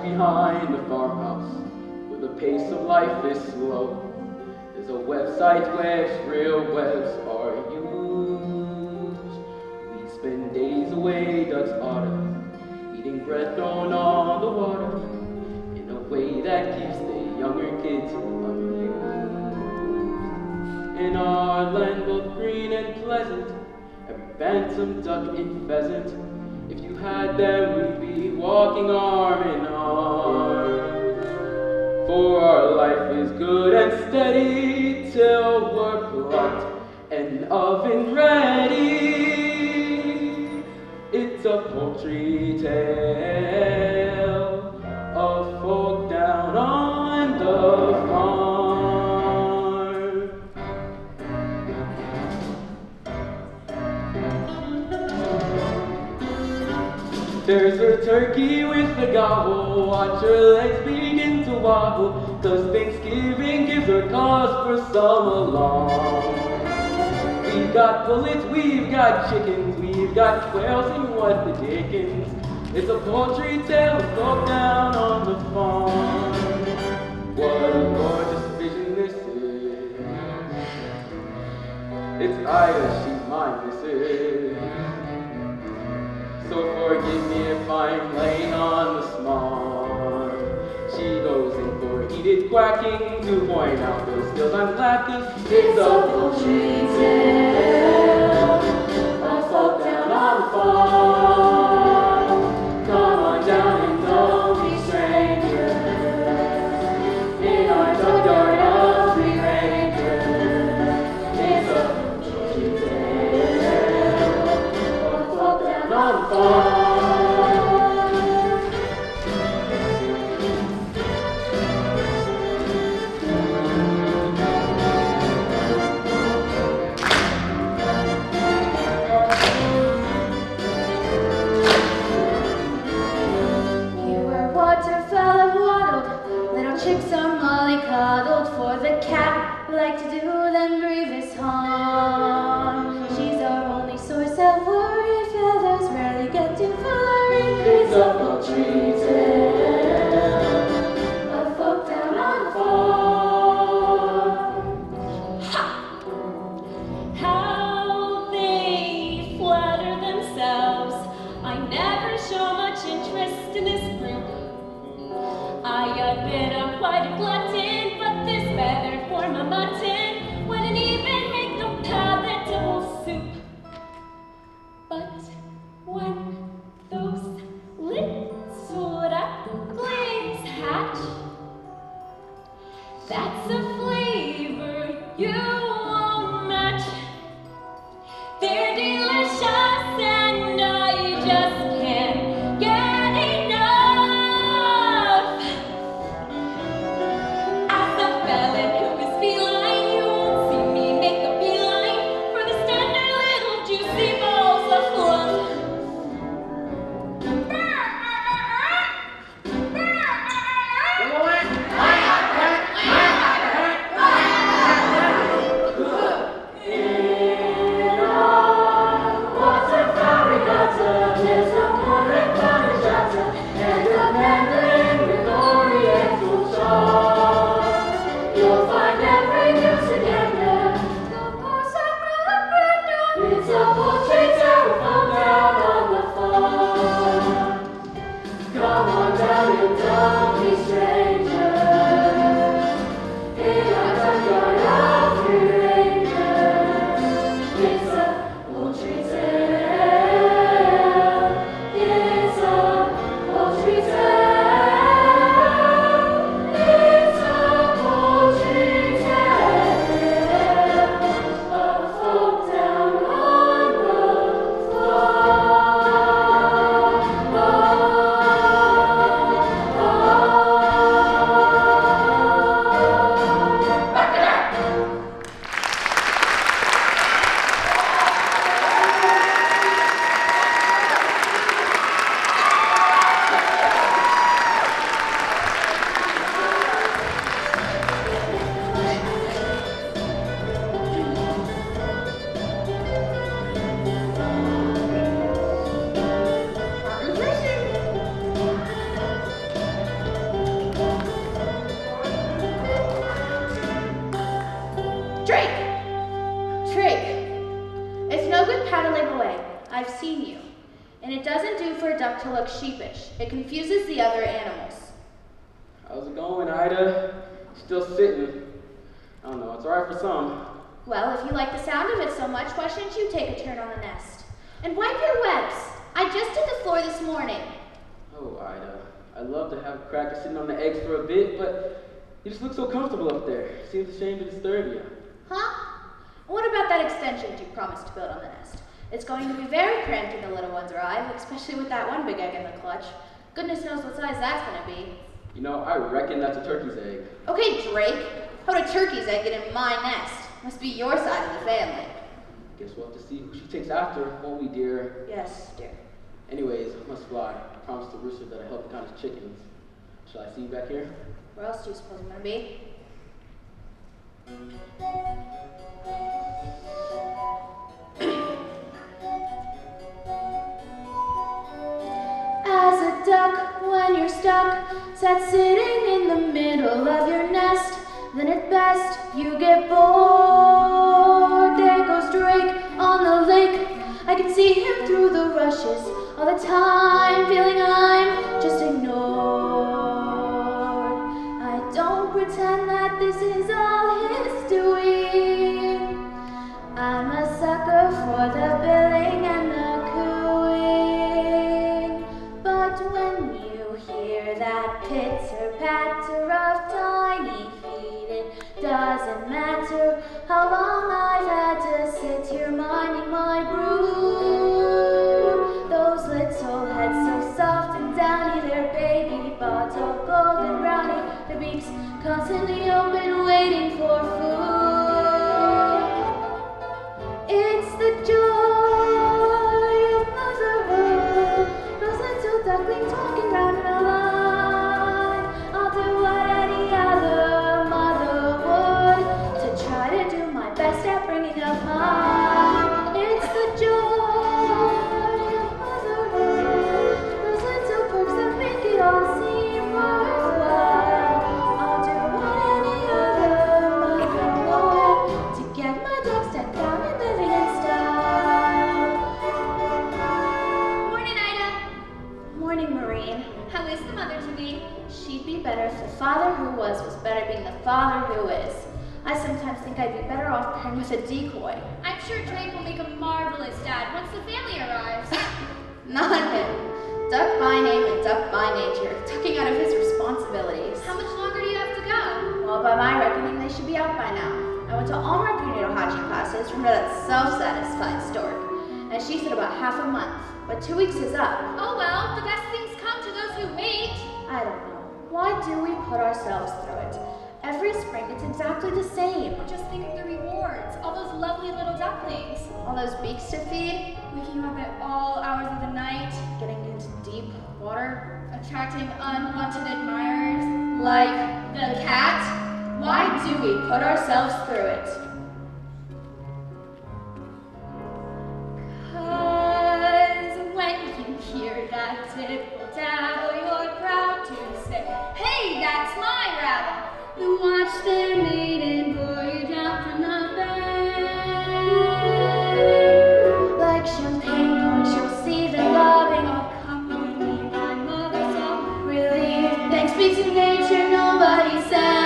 behind the farmhouse, where the pace of life is slow. There's a website where real webs are used. We spend days away, ducks otter, eating bread thrown on the water, in a way that keeps the younger kids amused. In our land both green and pleasant, every bantam, duck, and pheasant, if you had them, we'd be walking arm in arm. For our life is good and steady till we're plucked and oven ready. It's a poultry tale of folk down on the farm. There's a turkey with a gobble, watch her legs begin to wobble, 'cause Thanksgiving gives her cause for some alarm. We've got pullets, we've got chickens, we've got quails, and what the dickens. It's a poultry tale of folk down on the farm. What a gorgeous vision this is. It's Ida, she's mine, this is. So forgive me if I'm laying on the smart. She goes in for heated quacking to point out those skills I'm lacking. It's a poultry tale of folk down on the farm. Come on down and don't be strangers in our junkyard of three rangers. It's a poultry tale of folk down on the farm. Chicks are mollycoddled, for the cat like to do them grievous harm. She's our only source of worry, feathers rarely get to flurry. It's a poultry tale of folk down on the farm. Ha! How they flatter themselves. I never show much interest in this group. I admit I'm quite a glutton, but this better for my mutton wouldn't even make the palatable soup. But when those little ducklings hatch, that's a flavor you won't match. They're delicious and I just can't get enough. As a felon who is feline, you won't see me make a beeline for the standard little juicy balls of fluff. seen you. And it doesn't do for a duck to look sheepish. It confuses the other animals. How's it going, Ida? Still sitting. I don't know, it's alright for some. Well, if you like the sound of it so much, why shouldn't you take a turn on the nest? And wipe your webs. I just did the floor this morning. Oh, Ida, I'd love to have Cracker sitting on the eggs for a bit, but you just look so comfortable up there. Seems a shame to disturb you. Huh? What about that extension you promised to build on the nest? It's going to be very cramped when the little ones arrive, especially with that one big egg in the clutch. Goodness knows what size that's going to be. You know, I reckon that's a turkey's egg. Okay, Drake. How would a turkey's egg get in my nest? Must be your side of the family. Guess we'll have to see who she takes after, won't we, dear? Yes, dear. Anyways, I must fly. I promised the rooster that I'd help count his chickens. Shall I see you back here? Where else do you suppose I'm going to be? As a duck, when you're stuck, sat sitting in the middle of your nest, then at best you get bored. There goes Drake on the lake. I can see him through the rushes all the time, feeling I'm just ignored. I don't pretend that this is all his doing. I'm a sucker for the billing and the cooing. But when you hear that pitter-patter of tiny feet, it doesn't matter how long I've had to sit here minding my brew. Those little heads so soft and downy, their baby bottle golden brownie, their beaks constantly open waiting for food. It's the joy of motherhood, those little ducklings walking round in a line. I'll do what any other mother would to try to do my best at bringing up mine. It's the joy of motherhood, those little perks that make it all seem worthwhile. I'll do what any other mother would to get my ducks decked out and living in style. Morning, Ida. Morning, Maureen. How is the mother-to-be? She'd be better if the father who was better being the father who is. I sometimes think I'd be better off pairing with a decoy. I'm sure Drake will make a marvelous dad once the family arrives. Not him. Duck by name and duck by nature, tucking out of his responsibilities. How much longer do you have to go? Well, by my reckoning, they should be out by now. I went to all my prenatal hatching classes from that self-satisfied stork, and she said about half a month, but 2 weeks is up. Oh well, the best things come to those who wait. I don't know. Why do we put ourselves through it? Every spring, it's exactly the same. Or just think of the rewards, all those lovely little ducklings. All those beaks to feed, Waking up at all hours of the night, getting into deep water, attracting unwanted admirers. like the cat. Why do we put ourselves through it? 'Cause when you hear that tipple-tattle, you're proud to say, hey, that's my rabble. You watch their maiden pour you down from the bed. Like champagne corn, she'll see them bobbing. Accompanied by mother song. Really, thanks be to nature, nobody sang.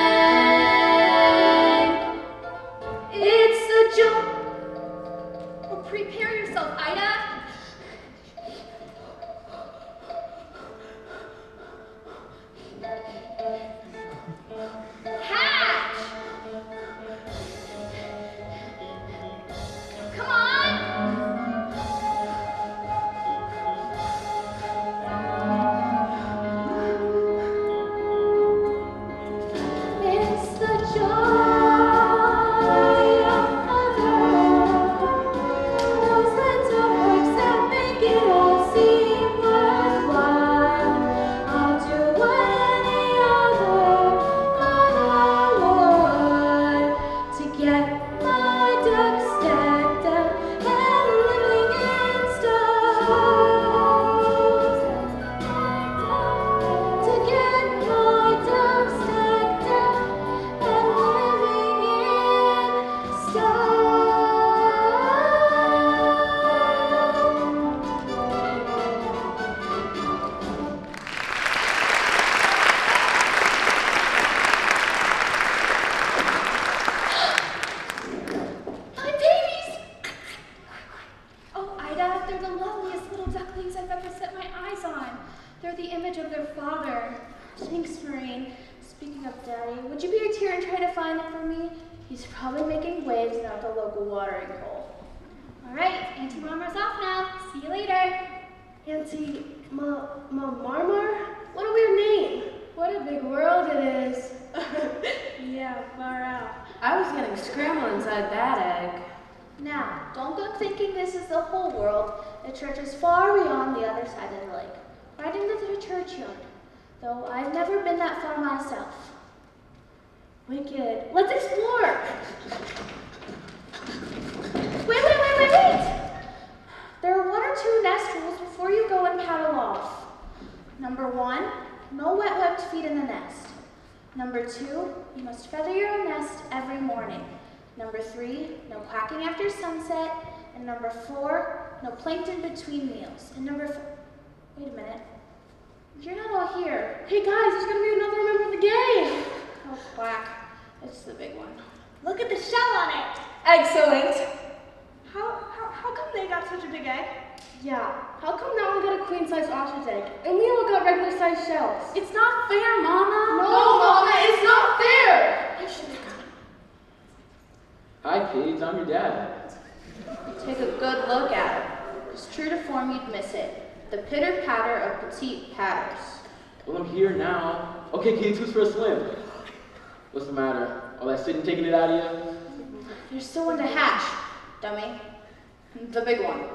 me, he's probably making waves down at the local watering hole. All right, Auntie Marmar's off now. See you later. Auntie Marmar? What a weird name. What a big world it is. Yeah, far out. I was getting scrambled inside that egg. Now, don't go thinking this is the whole world. The church is far beyond the other side of the lake, right into the churchyard, though I've never been that far myself. Wicked. Let's explore. Wait! There are 1 or 2 nest rules before you go and paddle off. Number 1, no wet webbed feet in the nest. Number 2, you must feather your nest every morning. Number 3, no quacking after sunset. And number 4, no plankton between meals. And number wait a minute. You're not all here. Hey guys, there's gonna be another member of the gang. Oh, quack. It's the big one. Look at the shell on it. Excellent. How come they got such a big egg? Yeah, how come that one got a queen-size ostrich egg and we all got regular-sized shells? It's not fair, Mama. No, Mama, it's not fair! Hi kids, I'm your dad. Take a good look at it. It's true to form, you'd miss it. The pitter-patter of petite patters. Well, I'm here now. Okay kids, who's for a swim? What's the matter? All that sitting taking it out of you? There's still one to hatch, dummy. The big one.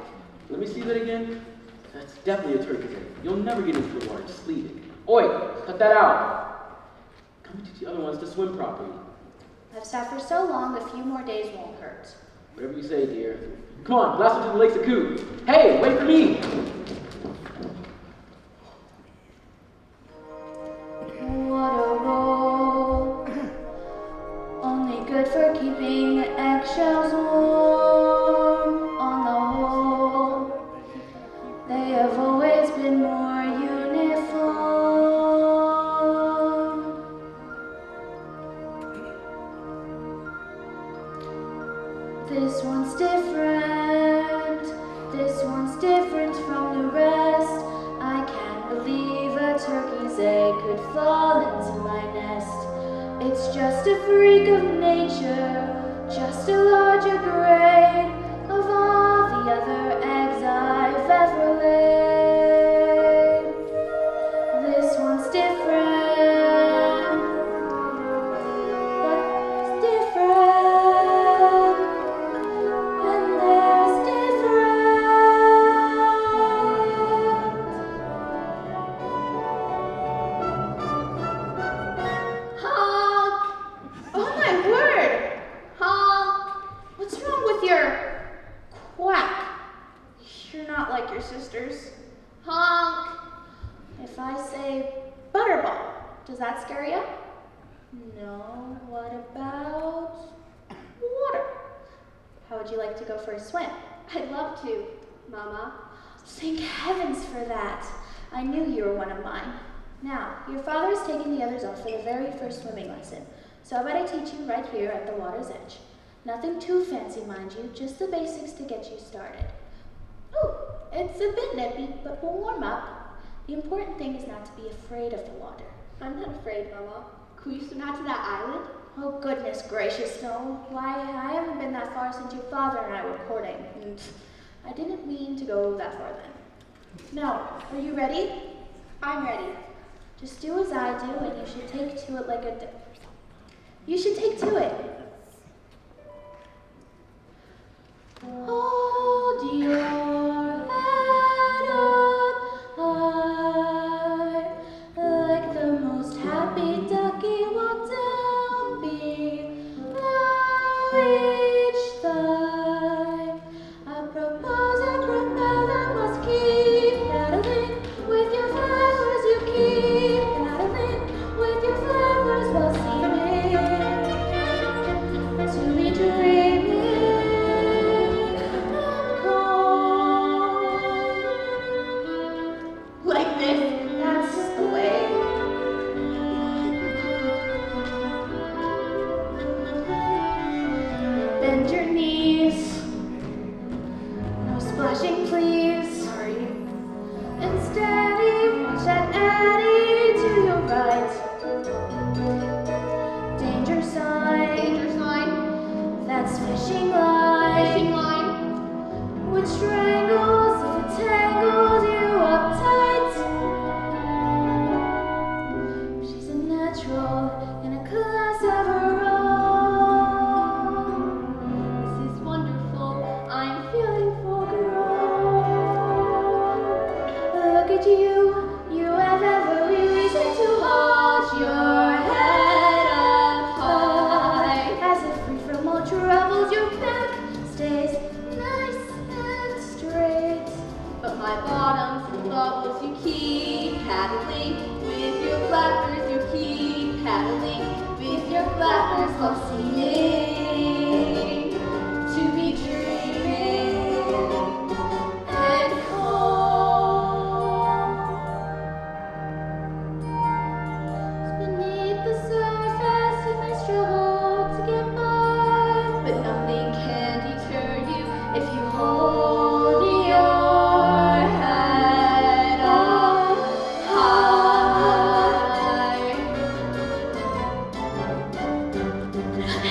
Let me see that again. That's definitely a turkey's egg. You'll never get into the water, just leave it. Oi, cut that out. Come and teach the other ones to swim properly. I've sat for so long, a few more days won't hurt. Whatever you say, dear. Come on, blast into the lakes of Coo. Hey, wait for me! What a roll. Only good for keeping eggshells warm. On the whole, they have always been more uniform. This one's different. This one's different from the rest. I can't believe a turkey's egg could fall into my nest. It's just a freak of nature, just a larger grade of all the other eggs I've ever laid. This one's different, but it's different, and there's different. Honk! Oh my word! Honk! What's wrong with your quack? You're not like your sisters. Honk! If I say butterball, does that scare you? No. What about water? How would you like to go for a swim? I'd love to, Mama. Thank heavens for that. I knew you were one of mine. Now, your father is taking the others off for the very first swimming lesson. So how about I teach you right here at the water's edge? Nothing too fancy, mind you, just the basics to get you started. Oh, it's a bit nippy, but we'll warm up. The important thing is not to be afraid of the water. I'm not afraid, Mama. Can we swim out to that island? Oh, goodness gracious, no. Why, I haven't been that far since your father and I were courting. And I didn't mean to go that far then. Now, are you ready? I'm ready. Just do as I do, and you should take to it like a... You should take to it. Hold your head up high, like the most happy ducky walk down below each thigh. I propel must keep paddling with your flappers. You keep paddling with your flappers while seeming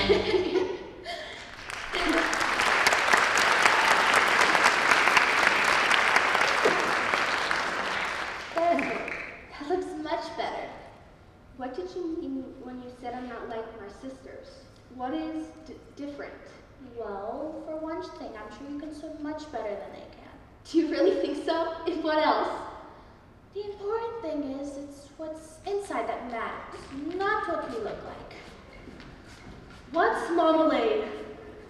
That looks much better. What did you mean when you said I'm not like my sisters? What is different? Well, for one thing, I'm sure you can swim much better than they can. Do you really think so? And what else? The important thing is it's what's inside that matters, not what we look like. What's marmalade?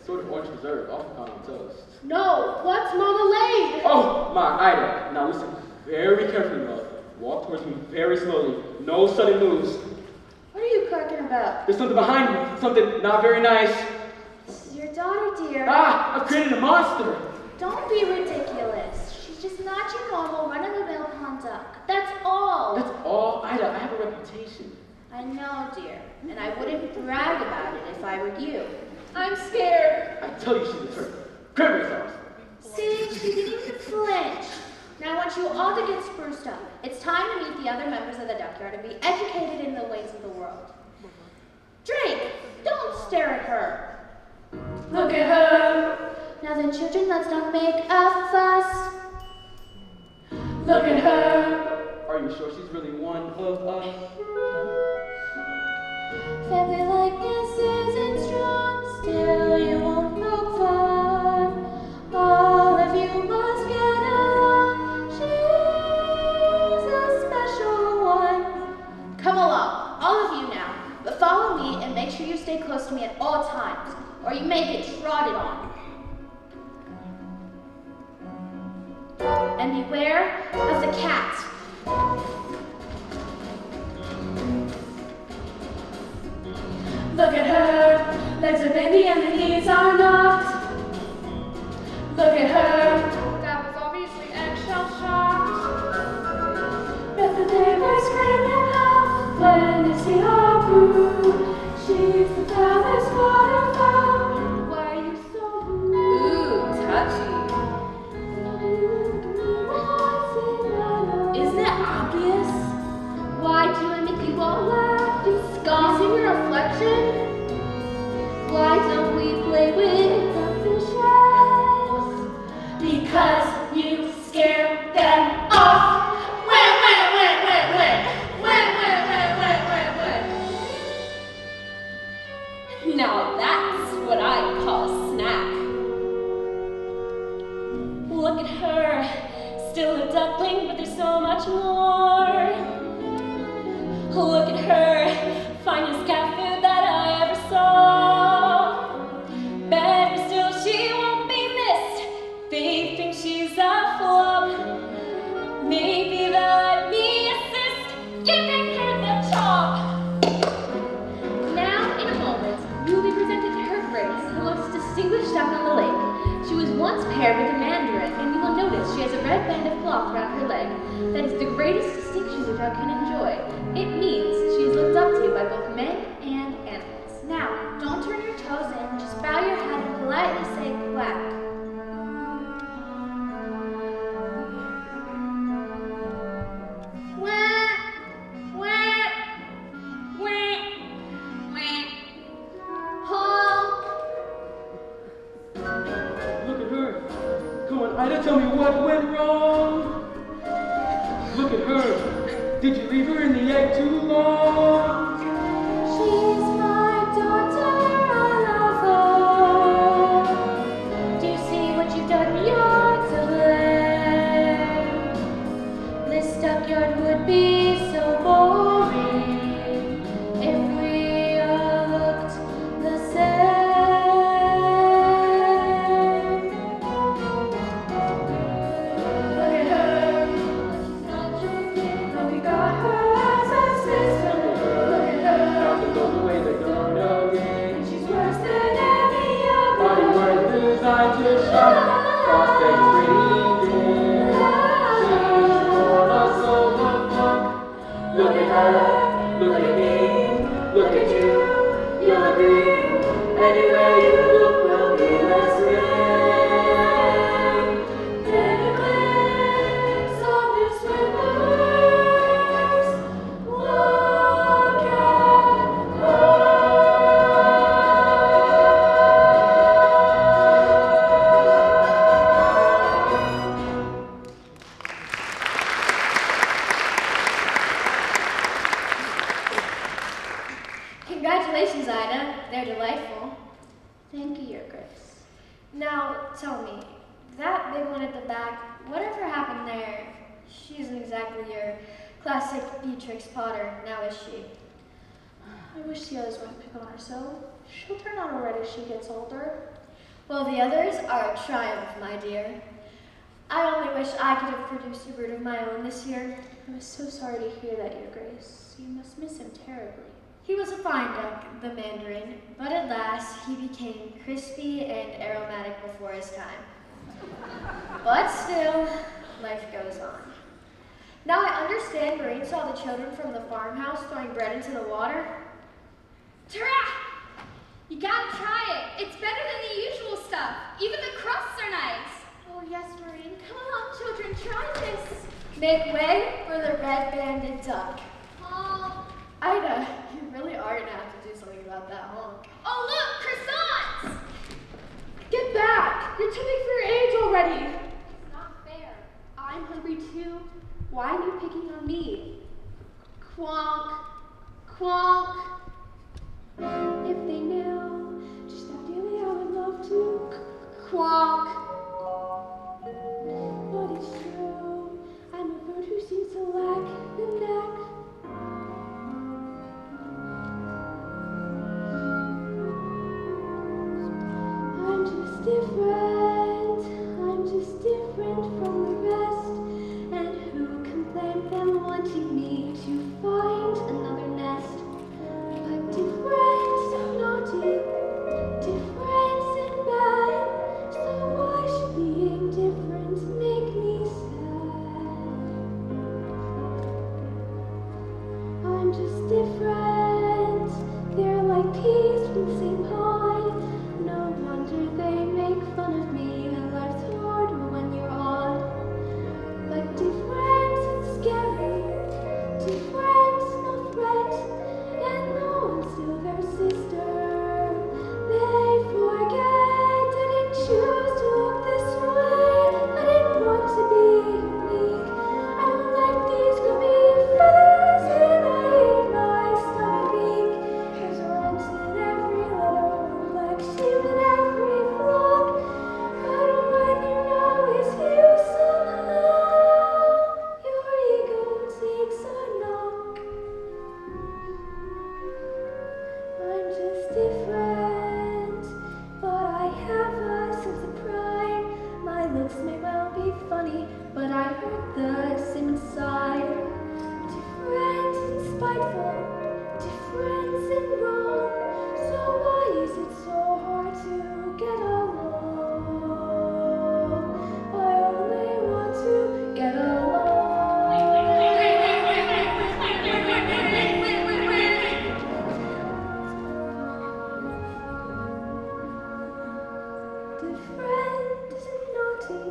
Sort of orange preserve, often found on toast. No, what's marmalade? Oh, my Ida. Now listen very carefully, love. Walk towards me very slowly. No sudden moves. What are you cracking about? There's something behind me. Something not very nice. This is your daughter, dear. Ah, I've created a monster. Don't be ridiculous. She's just not your normal run-of-the-mill pond duck. That's all. That's all? Ida, I have a reputation. I know, dear, and I wouldn't brag about it if I were you. I'm scared. I tell you she's a turkey. Cranberry sauce. See, she didn't even flinch. Now I want you all to get spruced up. It's time to meet the other members of the duckyard and be educated in the ways of the world. Drake, don't stare at her. Look at her. Now then, children, let's not make a fuss. Look at her. Are you sure she's really one of us? Family likeness isn't strong, still you won't poke fun. All of you must get along. She's a special one. Come along, all of you now. But follow me and make sure you stay close to me at all times, or you may get trodden on. And beware of the cat. Look at her. Legs are bendy and the knees are knocked. Look at her. That was obviously eggshell shocked. But the neighbors screaming out when they see her brew. She's the foulest waterfowl. Why are you so rude? Ooh, touchy. Isn't it obvious? Why do I make you all laugh and scoff? You see your reflection? Why don't we play with the fishes? Because you scare them off. Now that's what I call a snack. Look at her, still a duckling, but there's so much more. Look at her, finest cat food that I ever saw. Better still, she won't be missed. They think she's a flop. Maybe they'll let me assist, giving her the chop. Now, in a moment, you will be presented to her grace, the most distinguished duck on the lake. She was once paired with a mandarin, and you will notice she has a red band of cloth around her leg. That is the greatest distinction a duck can enjoy. It means she is looked up to by both men and animals. Now, don't turn your toes in, just bow your head and politely say quack. Look at her. Come on, Ida, tell me what went wrong. Look at her. Did you leave her in the egg too long? She's my daughter, I love her. Do you see what you've done? You're to blame. This duckyard would be so boring if we all looked the same. Look at her. She's not joking, but we got her as a sister. Look at her. Now to go the way they go again. She's worse than any other. Body work designed to shock. Cross legs breathing. She's for us so the funk. Look at her. Look at me. Look at you. You'll agree. Anywhere you look will be less rain. Take a glimpse of this swimmers. Look at her. delightful. Thank you, Your Grace. Now, tell me, that big one at the back, whatever happened there? She isn't exactly your classic Beatrix Potter, now is she? I wish the others wouldn't pick on her so. She'll turn out alright as she gets older. Well, the others are a triumph, my dear. I only wish I could have produced a brood of my own this year. I was so sorry to hear that, Your Grace. You must miss him terribly. He was a fine duck, the Mandarin, but at last he became crispy and aromatic before his time. But still, life goes on. Now I understand Maureen saw the children from the farmhouse throwing bread into the water. Tara! You gotta try it. It's better than the usual stuff. Even the crusts are nice. Oh yes, Maureen. Come along, children. Try this. Make way for the red-banded duck. Oh, Ida, you really are gonna have to do something about that honk. oh look, croissants! Get back. You're too big for your age already. It's not fair. I'm hungry too. Why are you picking on me? Quonk. Quonk. If they knew just how dearly I would love to quonk. But it's true, I'm a bird who seems to lack the knack. I'm just different from the rest. And who can blame them wanting me to find another nest? But different, so naughty, different and bad. So why should being different make me sad? I'm just different. They're like peas from the same pod. No wonder they make fun of me. Life's hard when you're odd. But different and scary, different, no threat. And though I'm still their sister, they forget I didn't choose to look this way. I didn't want to be unique. I don't like these grubby feathers, and I hate my stubby beak. There's a rent in every letter, black sheep in every flock. But when you know it's you somehow, your ego takes a knock. I'm just different, but I have a sense of pride. My looks may well be funny, but I hurt the same inside. Different and spiteful, different and wrong. So why is it so hard to get along? I only want to get along. Different isn't naughty.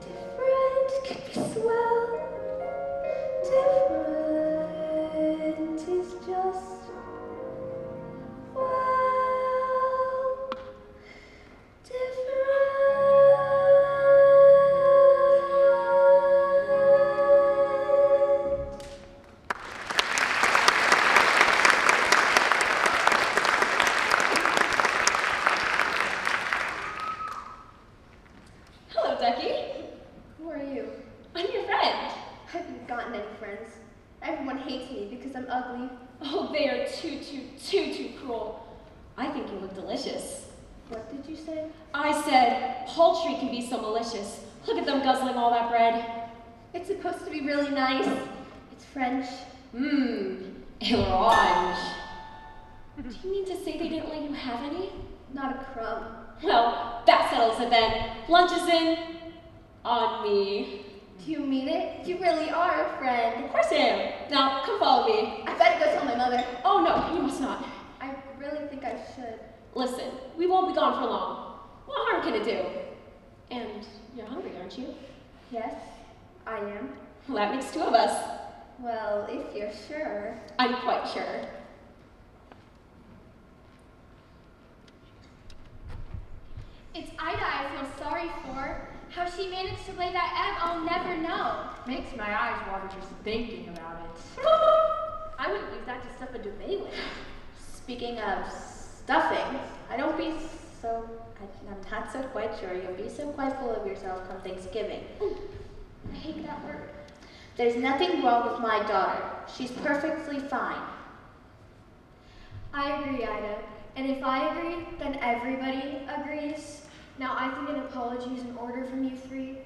Different can be swell. Different is just, well, different. Hello, Ducky. Who are you? I'm your friend. I haven't gotten any friends. Everyone hates me because I'm ugly. Oh, they are too cruel. I think you look delicious. What did you say? I said, poultry can be so malicious. Look at them guzzling all that bread. It's supposed to be really nice. It's French. Mmm, orange. Do you mean to say they didn't let you have any? Not a crumb. Well, that settles it then. Lunch is in on me. Do you mean it? You really are a friend. Of course I am. Now, come follow me. I better go tell my mother. Oh no, you must not. I really think I should. Listen, we won't be gone for long. What harm can it do? And you're hungry, aren't you? Yes, I am. Well, that makes two of us. Well, if you're sure. I'm quite sure. It's Ida I feel sorry for. How she managed to lay that egg, I'll never know. Makes my eyes water just thinking about it. I wouldn't use that to stuff a duvet with. Speaking of Stuffing? I'm not so quite sure. You'll be so quite full of yourself come Thanksgiving. Ooh, I hate that word. There's nothing wrong with my daughter. She's perfectly fine. I agree, Ida. And if I agree, then everybody agrees. Now I think an apology is in order from you three.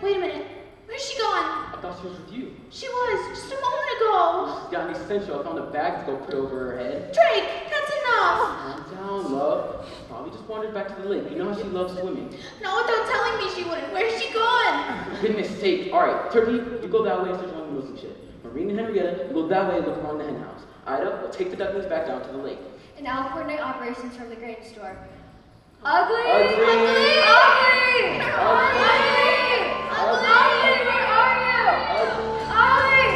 Wait a minute. Where's she gone? I thought she was with you. She was just a moment ago. She's got me essential. I found a bag to go put over her head. Drake, that's enough. Calm down, love. Probably just wandered back to the lake. You know how she loves swimming. No, without telling me she wouldn't. Where's she gone? For goodness sake. Alright, Turkey, you go that way and search along the Wilson shed. Maureen and Henrietta, you go that way and look around the hen house. Ida, we'll take the ducklings back down to the lake. And I'll coordinate operations from the grain store. Ugly! Ugly! Ugly! Ugly! Ugly! Ugly! Where are you? Ugly!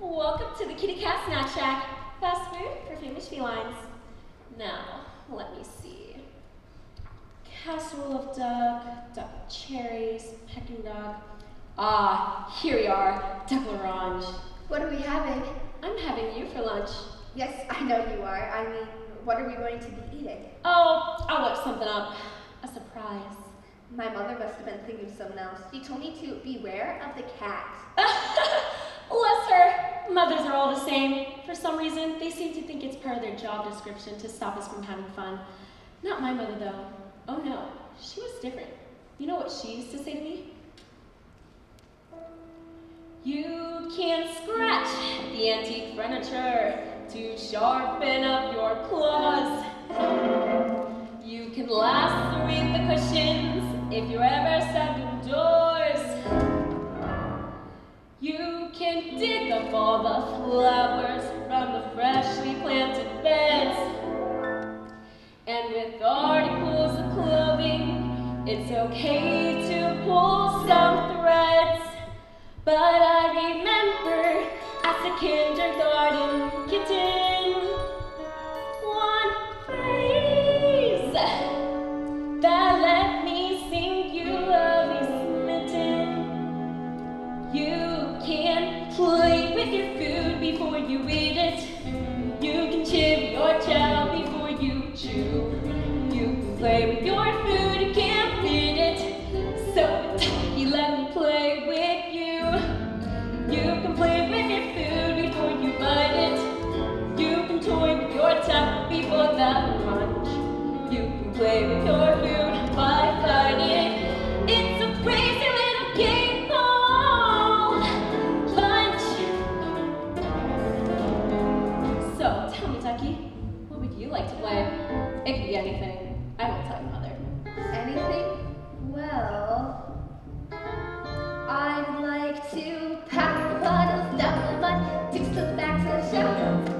Welcome to the Kitty Cat Snack Shack. Fast food for famous felines. Now, let me see. Casserole of duck cherries, Peking duck. Ah, here we are, duck l'orange. What are we having? I'm having you for lunch. Yes, I know you are. I mean, what are we going to be eating? Oh, I'll whip something up. A surprise. My mother must have been thinking of something else. She told me to beware of the cat. Bless her. Mothers are all the same. For some reason, they seem to think it's part of their job description to stop us from having fun. Not my mother, though. Oh no, she was different. You know what she used to say to me? You can scratch the antique furniture to sharpen up your claws. You can lacerate the cushions if you're ever stuck indoors. You can dig up all the flowers from the freshly planted beds. And with articles of clothing, it's okay to pull some threads. But I remember as a kindergarten kitten, one phrase that let me sing you lovely smitten. You can play with your food before you eat it. You can chew your chow before you chew. You can play with your food, you can't feed it. So you let me play with you. You can play with your food before you bite it. You can toy with your tongue before the crunch. You can play with your food by fighting it. It's a crazy little game called Punch. So tell me, Tucky, what would you like to play? It could be anything. I won't tell your mother. Anything? Well, I'd like to pack the bottles down the mud, sticks to the backs of the shelves.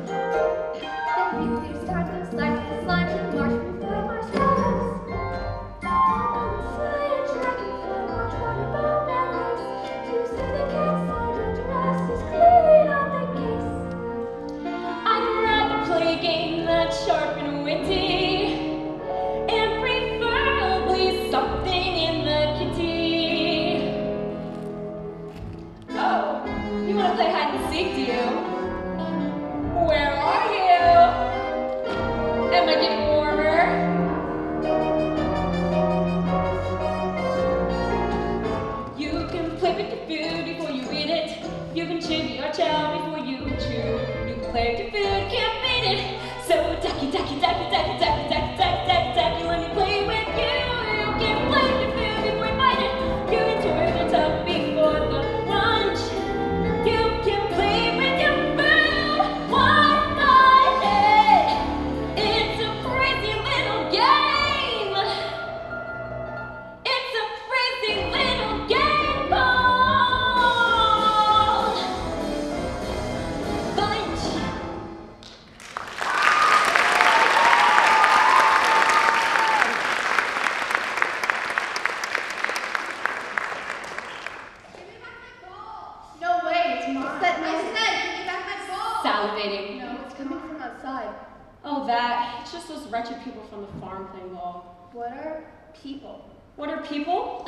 Then we do start to slide the slime to march through the marshmallows. Fly a dragonfly, watch water bomb memories. To see the cat's side dress is clearly not the case. I'd rather play a game that's sharp and witty, and preferably something in the kitty. Oh, you want to play hide and seek, do you? Where are you? Am I getting warmer? You can play with your food before you eat it. You can chew your chow before you chew. You can play with your food, can't beat it. So ducky, ducky, ducky, ducky, ducky, ducky, ducky, ducky, ducky, let me play with you. You can play with your food before you bite it. You can toy with your tongue before the crunch. You can play with your food. Why my head those wretched people from the farm playing ball. What are people? What are people?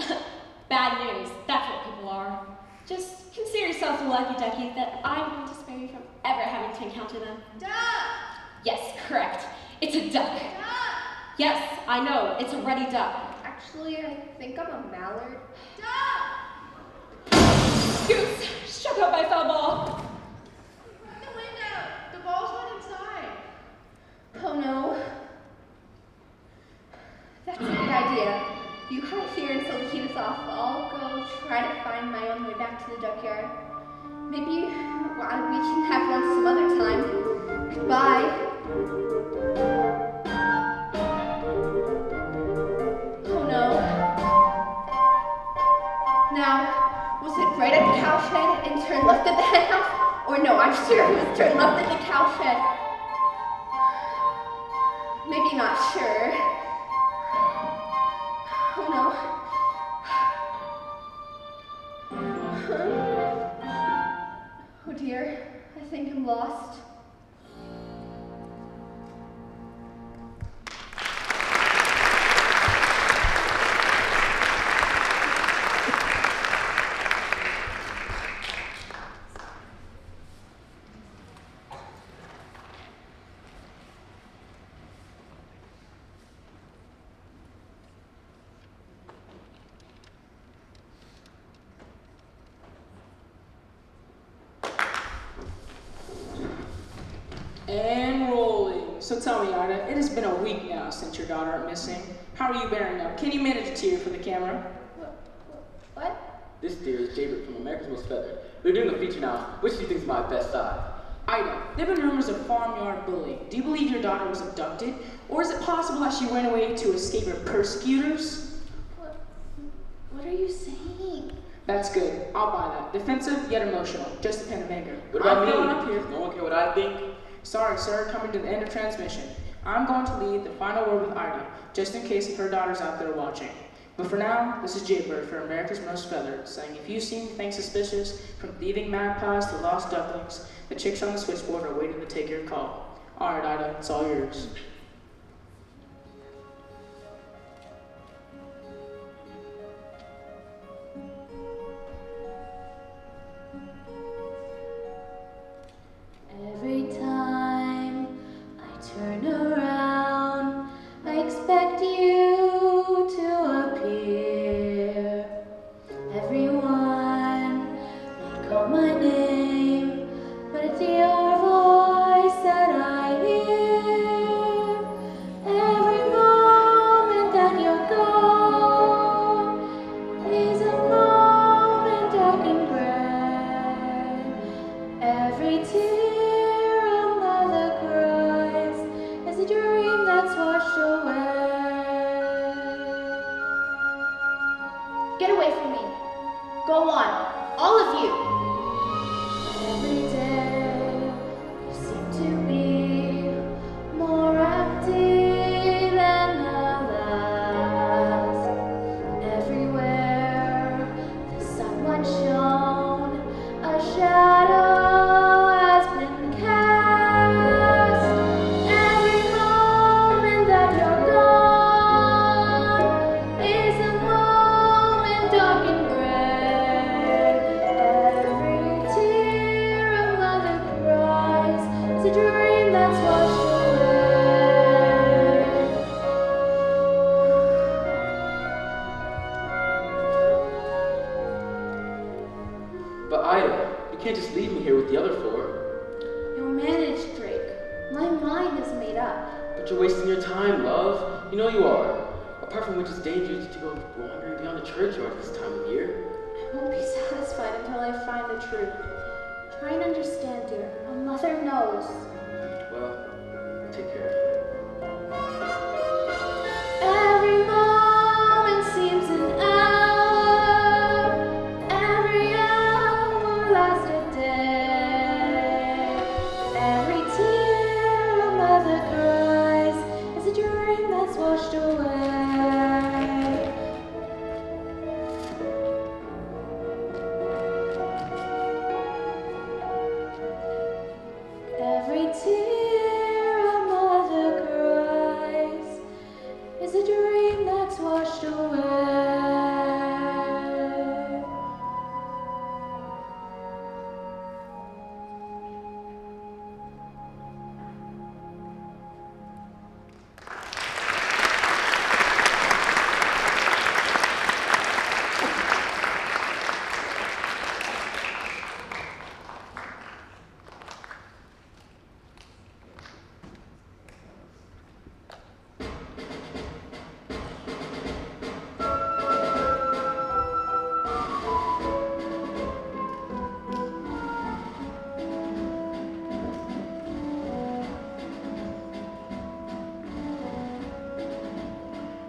Bad news. That's what people are. Just consider yourself a lucky ducky that I'm going to spare you from ever having to encounter them. Duck! Yes, correct. It's a duck. Duck! Yes, I know. It's a ruddy duck. Actually, I think I'm a mallard. Duck! Scoots! Struck out by foul ball. Open the window! The ball's went inside. Oh no. That's a good idea. You hide here until the heat is off. I'll go try to find my own way back to the duckyard. Maybe we can have lunch some other time. Goodbye. Oh no. Now, was it right at the cowshed and turn left at the hen house? Or no, I'm sure it was turn left at the cowshed. Maybe not sure. Oh no. Oh dear, I think I'm lost. And rolling. So tell me, Ida, it has been a week now since your daughter went missing. How are you bearing up? Can you manage a tear for the camera? What? This deer is Jaybird from America's Most Feathered. They're doing a feature now. Which do you think is my best side? Ida, there have been rumors of farmyard bullying. Do you believe your daughter was abducted? Or is it possible that she ran away to escape her persecutors? What are you saying? That's good. I'll buy that. Defensive yet emotional. Just a pen of anger. What about I'm me? going up here. Does no one care what I think? Sorry, sir. Coming to the end of transmission. I'm going to lead the final word with Ida, just in case if her daughter's out there watching. But for now, this is Jaybird for America's Most Feathered, saying if you see anything suspicious, from thieving magpies to lost ducklings, the chicks on the switchboard are waiting to take your call. All right, Ida, it's all yours. Every time I turn around, I expect you to appear. Everyone may call my name, but it's your voice that I hear. Every moment that you're gone is a moment dark and gray. Every tear a mother cries is a dream that's washed away. Get away from me. Go on, all of you. Every day you seem to be more empty than the last. Everywhere the sun once shone, a shadow has been cast. Every moment that you're gone is a moment dark and gray. Every tear a mother cries is a dream that's washed away. But Ida, you can't just leave me here with the other four. You'll manage, Drake. My mind is made up. But you're wasting your time, love. You know you are. Apart from which it's dangerous to go wandering beyond the churchyard this time of year. I won't be satisfied until I find the truth. Try and understand, dear. A mother knows. Well, take care. Every moment seems an hour. Every hour lasts a day. Every tear a mother cries is a dream that's washed away. Every is a dream that's washed away.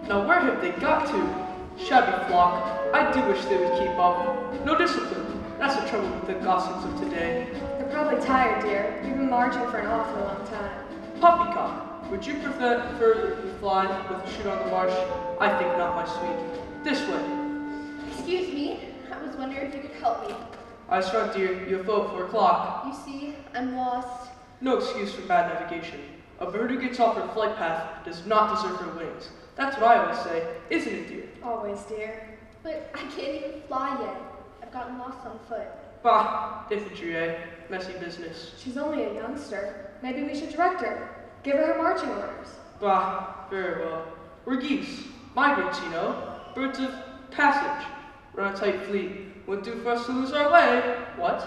Now where have they got to? Shabby flock. I do wish they would keep up. No discipline. That's the trouble with the gossips of today. They're probably tired, dear. We've been marching for an awfully long time. Poppycock, would you prefer to be flying with a shoot on the marsh? I think not, my sweet. This way. Excuse me, I was wondering if you could help me. I shrugged, dear. You have vote 4 o'clock. You see, I'm lost. No excuse for bad navigation. A bird who gets off her flight path does not deserve her wings. That's what I always say, isn't it, dear? Always, dear. But I can't even fly yet. I've gotten lost on foot. Bah, infantry, eh? Messy business. She's only a youngster. Maybe we should direct her. Give her her marching orders. Bah, very well. We're geese. Migrants, you know. Birds of passage. Run a tight fleet. Wouldn't do for us to lose our way. What?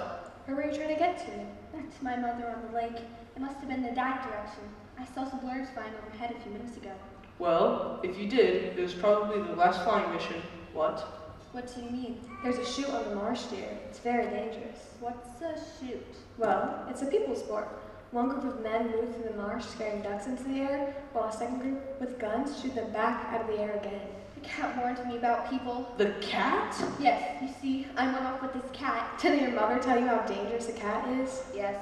Where were you trying to get to? Back to my mother on the lake. It must have been the that direction. I saw some birds flying overhead a few minutes ago. Well, if you did, it was probably the last flying mission. What? What do you mean? There's a chute on the marsh, dear. It's very dangerous. What's a chute? Well, it's a people sport. One group of men move through the marsh scaring ducks into the air, while a second group with guns shoot them back out of the air again. The cat warned me about people. The cat? Yes, you see, I went off with this cat. Didn't your mother tell you how dangerous a cat is? Yes,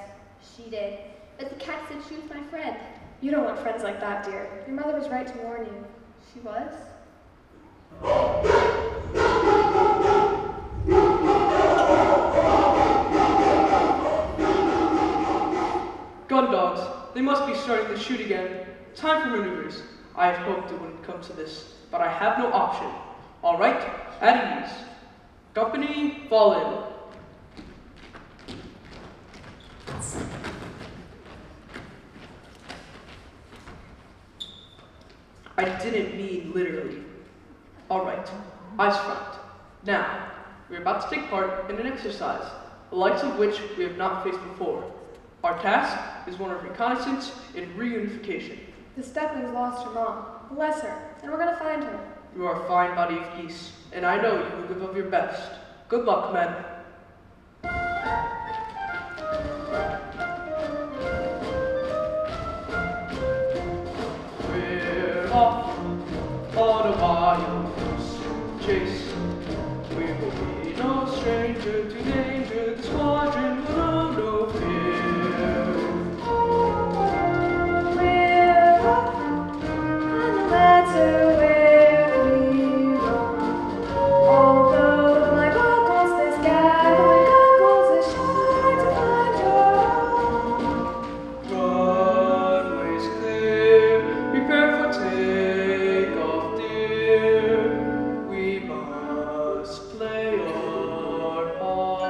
she did. But the cat said she was my friend. You don't want friends like that, dear. Your mother was right to warn you. She was? Gun dogs. They must be starting to shoot again. Time for maneuvers. I had hoped it wouldn't come to this, but I have no option. All right, at ease. Company, fall in. I didn't mean literally. All right, eyes front. Now, we're about to take part in an exercise, the likes of which we have not faced before. Our task is one of reconnaissance and reunification. This duckling's lost her mom. Bless her, and we're gonna find her. You are a fine body of geese, and I know you will give of your best. Good luck, men. We're off on a wild goose chase. We will be no stranger to danger. The squadron will know no fear. We're off on the matter where we roam. Although my goggles this gathering goggles is sure to find your own. Runways clear, prepare for takeoff, dear. We must play our part.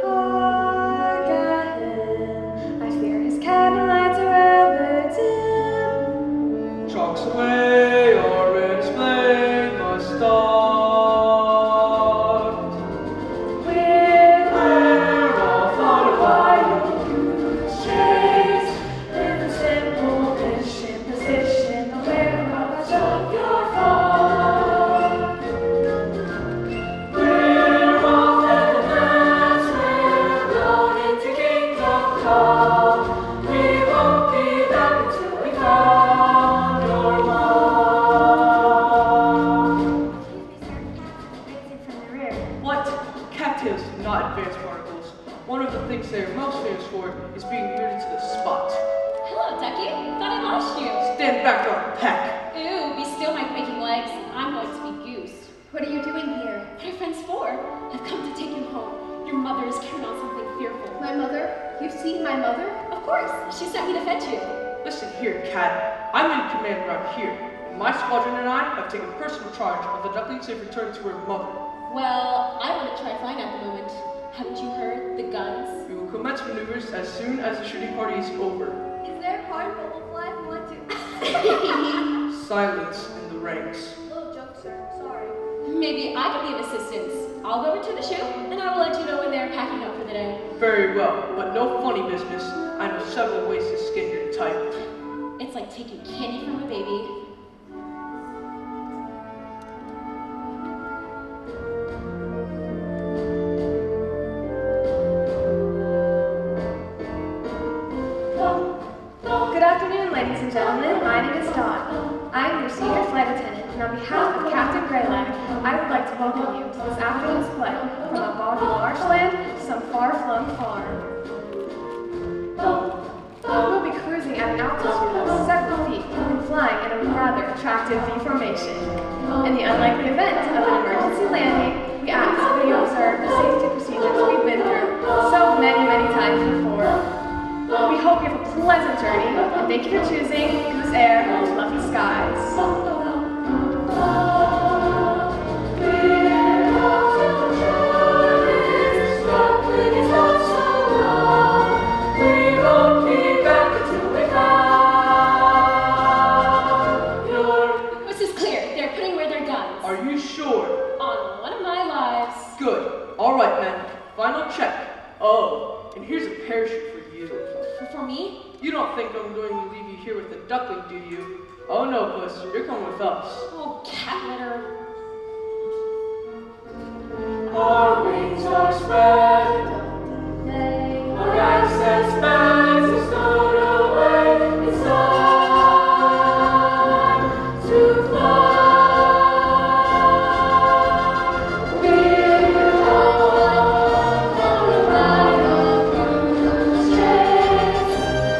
Hark at him. I fear his cabin lights are ever dim. Chalks away, our red display must start. We're off on a wild goose chase. With a simple mission, position, the whereabouts of your heart. We're off and that's we're blown into kingdom come. We won't be back until we found your mom. Excuse me, sir. Exit from the rear. What? Cattails do not advance particles. One of the things they are most famous for is being rooted to the spot. Hello, Ducky. Thought I lost you. Stand back, our pack. Ooh, be still, my quaking legs. I'm going to be Goose. What are you doing here? What are friends for? I've come to take you home. Your mother is carrying on something fearful. My mother? You've seen my mother? Of course. She sent me to fetch you. Listen here, Cat. I'm in command around here. And my squadron and I have taken personal charge of the duckling safe return to her mother. Well, I want to try flying at the moment. Haven't you heard? The guns? We will commence maneuvers as soon as the shooting party is over. Is there a part that will fly if we want to? Silence in the ranks. Little joke, sir. Sorry. Maybe I can be of assistance. I'll go over to the chute, and I will let you know when they're packing up for the day. Very well, but no funny business. I know several ways to skin your type. It's like taking candy from a baby. Good afternoon, ladies and gentlemen. My name is Dawn. I am your senior flight attendant, and on behalf of Captain Greylag, I would like to welcome you to this afternoon's flight from a boggy marshland to some far-flung farm. We'll be cruising at an altitude of 7 feet and flying in a rather attractive V formation. In the unlikely event of an emergency landing, we ask that you observe the safety procedures we've been through so many times before. We hope you have a pleasant journey, and thank you for choosing Goose Air and Fluffy Skies. This is clear. They're putting away their guns. Are you sure? On one of my lives. Good. All right, men. Final check. Oh, and here's a parachute for you. For me? You don't think I'm going to leave you here with the duckling, do you? Oh no, Puss. You're coming with us. Oh, cat litter. Our wings are spread, our access bags are stowed away. It's time to fly. We're on a ride of cruise ships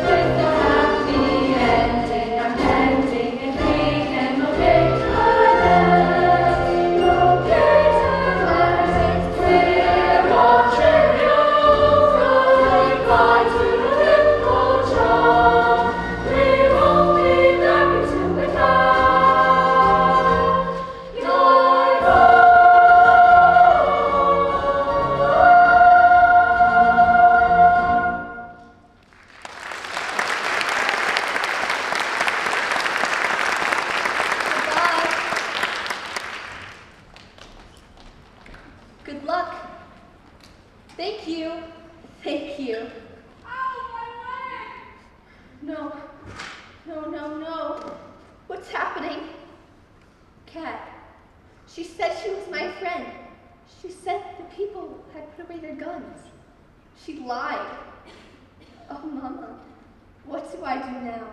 with a happy ending. I'm ending and we can locate our nest. Locate our nest. We're watching you from goodbye to the ripple shore. We won't be back until we find your home. Goodbye. Good luck. Thank you. Thank you. No. No. What's happening? Cat. She said she was my friend. She said the people had put away their guns. She lied. Oh, Mama. What do I do now?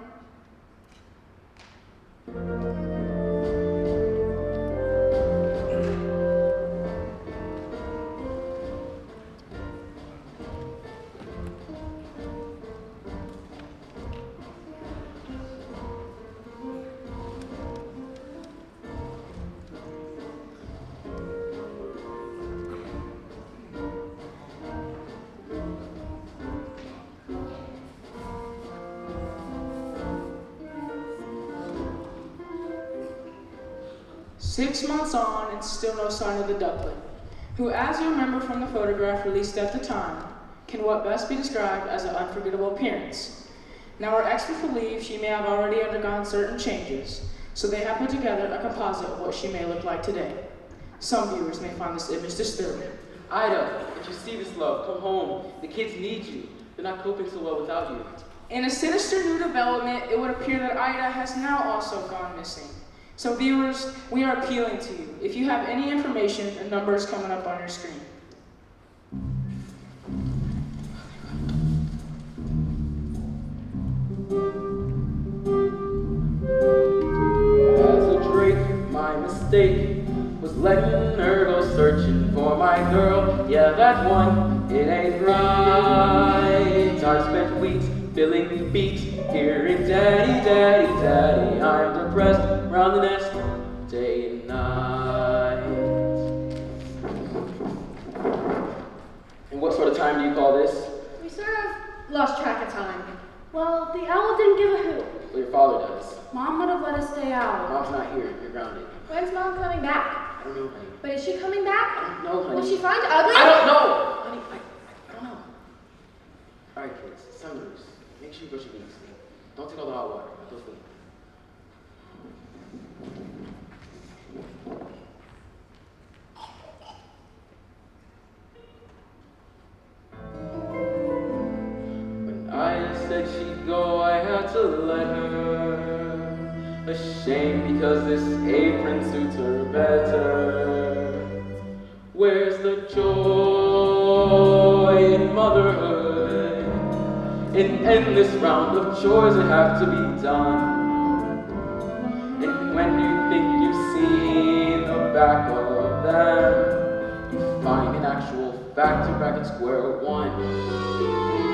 Six months on, and still no sign of the duckling, who, as you remember from the photograph released at the time, can what best be described as an unforgettable appearance. Now, our experts believe she may have already undergone certain changes, so they have put together a composite of what she may look like today. Some viewers may find this image disturbing. Ida, if you see this, love, come home. The kids need you. They're not coping so well without you. In a sinister new development, it would appear that Ida has now also gone missing. So viewers, we are appealing to you. If you have any information, the number is coming up on your screen. As a Drake, my mistake was letting her go searching for my girl. Yeah, that one, it ain't right. I've spent weeks filling beats, hearing daddy, daddy, daddy. I'm depressed, round the nest, day and night. And what sort of time do you call this? We sort of lost track of time. Well, the owl didn't give a hoot. Well, Mom would have let us stay out. Mom's not here. You're grounded. When's Mom coming back? I don't know, honey. But is she coming back? I don't know, honey. Will she find Ugly? I don't know! Honey, I don't know. Alright, kids. It's time to roost. Make sure you brush your teeth. Don't take all the hot water. Let those sleep. When I said she'd go, I had to let her. Ashamed because this apron suits her better. Where's the joy in motherhood? An endless round of chores that have to be done. And when you think you've seen the back of them, you find in actual fact you're back at square one.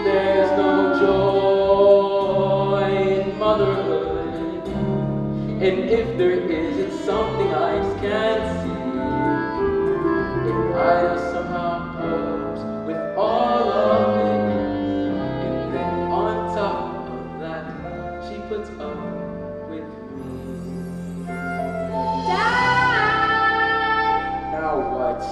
There's no joy in motherhood, and if there is, it's something I just can't see. If Ida somehow copes with all of it, and then on top of that, she puts up with me. Dad! Now what?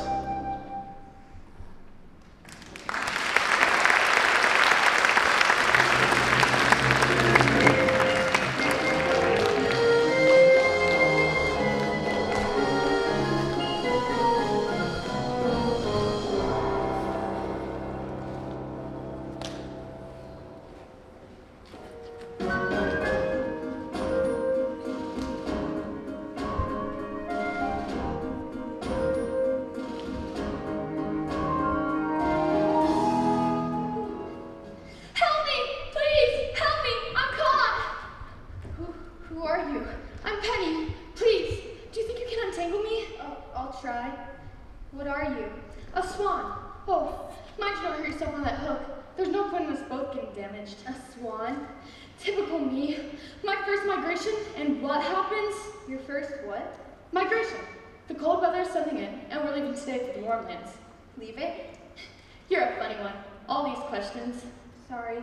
Help me! Please! Help me! I'm caught! Who are you? I'm Penny. Please, do you think you can untangle me? I'll try. What are you? A swan. Oh, mind you don't hurt yourself on that hook. There's no point in us both getting damaged. A swan? Typical me. My first migration, and what happens? Your first what? Migration. The cold weather is setting in, and we're leaving today for the warm lands. Leaving? You're a funny one. All these questions. Sorry.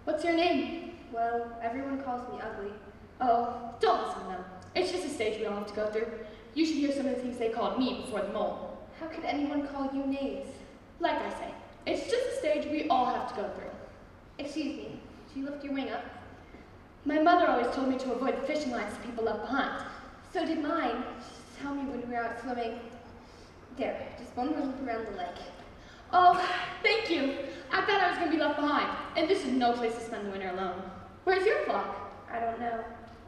What's your name? Well, everyone calls me Ugly. Oh, don't listen to them. It's just a stage we all have to go through. You should hear some of the things they called me before the mole. How could anyone call you names? Like I say, it's just a stage we all have to go through. Excuse me, do you lift your wing up? My mother always told me to avoid the fishing lines that people left behind. So did mine. Just tell me when we were out swimming. There, just one more loop around the lake. Oh, thank you. I thought I was going to be left behind, and this is no place to spend the winter alone. Where's your flock? I don't know.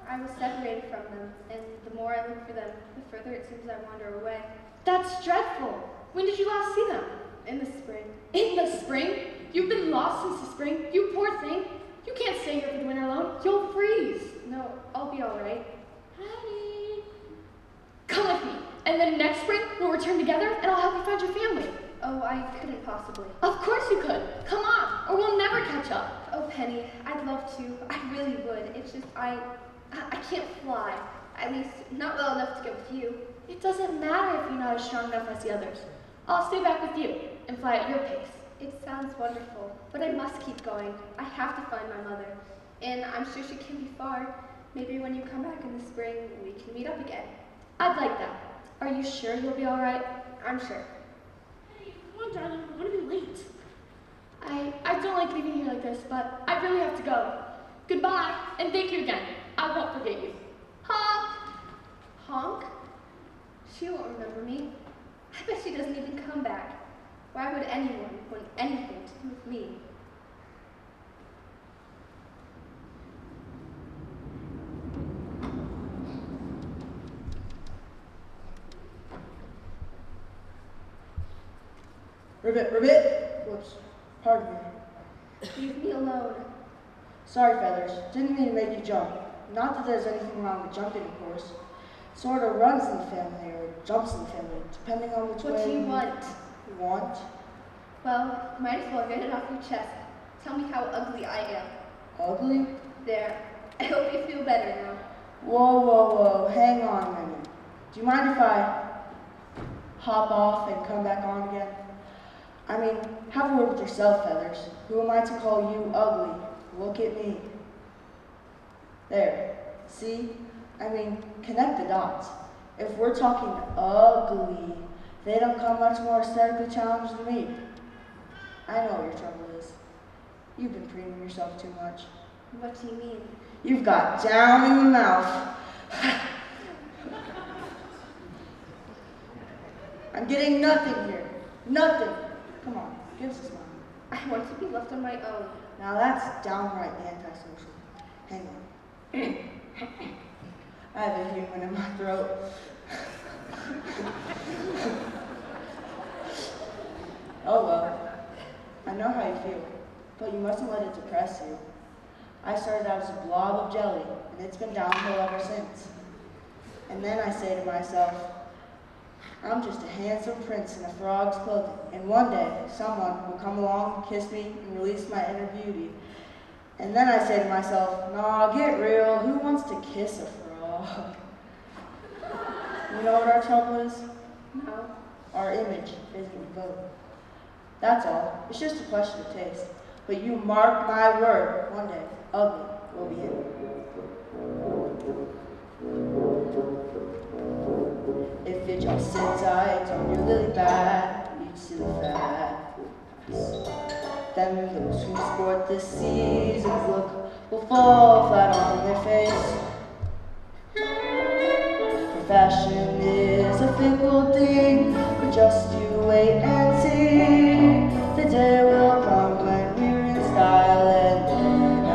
I was separated from them, and the more I look for them, the further it seems I wander away. That's dreadful. When did you last see them? In the spring. In the spring? You've been lost since the spring? You poor thing. You can't stay here for the winter alone. You'll freeze. No, I'll be all right. Honey. Come with me, and then next spring we'll return together, and I'll help you find your family. Oh, I couldn't possibly. Of course you could. Come on, or we'll never catch up. Oh, Penny, I'd love to. I really would. It's just I can't fly. At least, not well enough to go with you. It doesn't matter if you're not as strong enough as the others. I'll stay back with you and fly at your pace. It sounds wonderful, but I must keep going. I have to find my mother, and I'm sure she can be far. Maybe when you come back in the spring, we can meet up again. I'd like that. Are you sure you'll be all right? I'm sure. Hey, come on, darling. I'm gonna be late. I don't like leaving here like this, but I really have to go. Goodbye, and thank you again. I won't forget you. Honk! Honk? She won't remember me. I bet she doesn't even come back. Why would anyone want anything to do with me? Ribbit, ribbit! Whoops, pardon me. Leave me alone. Sorry, Feathers. Didn't mean to make you jump. Not that there's anything wrong with jumping, of course. Sort of runs in the family, or jumps in the family, depending on which way. What do you want? You want? Well, might as well get it off your chest. Tell me how ugly I am. Ugly? There. I hope you feel better now. Whoa, whoa, whoa. Hang on a minute. Do you mind if I hop off and come back on again? I mean, have a word with yourself, Feathers. Who am I to call you ugly? Look at me. There. See? I mean, connect the dots. If we're talking ugly, they don't come much more aesthetically challenged than me. I know what your trouble is. You've been preening yourself too much. What do you mean? You've got down in the mouth. I'm getting nothing here. Nothing. Come on, give us a smile. I want to be left on my own. Now that's downright antisocial. Hang on. I have a human in my throat. Oh well. I know how you feel, but you mustn't let it depress you. I started out as a blob of jelly, and it's been downhill ever since. And then I say to myself, I'm just a handsome prince in a frog's clothing, and one day someone will come along, kiss me, and release my inner beauty. And then I say to myself, nah, get real, who wants to kiss a frog? You know what our trouble is? No. Our image isn't vote. That's all. It's just a question of taste. But you mark my word, one day, ugly will be in. If it just sits tight on your lily pad, you'd silly fat. Then those who sport this season's look will fall flat on their face. For fashion is a fickle thing, but just you wait and see. The day will come when we're in style, and then I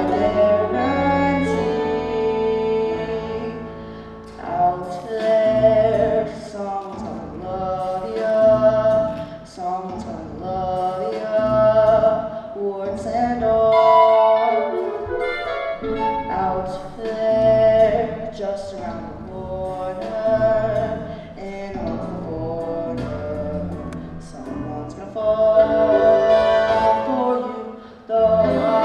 guarantee out there someone's gonna love ya, someone's gonna love ya, warts and all. Out there, just around the corner, and off the border, someone's gonna fall for you. Though I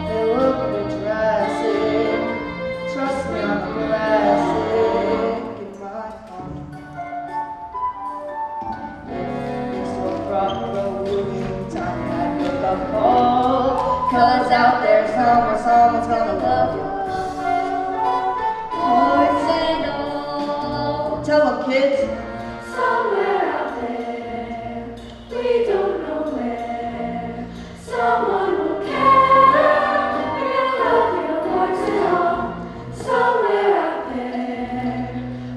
may look a bit drastic, trust me, I'm a classic in my heart. If it's so front-row, time I'd wake up cold, 'cause out there somewhere someone's gonna love you. Hearts and all. Tell them, kids. Somewhere out there, we don't know where, someone will care, and love your hearts and all. Somewhere out there,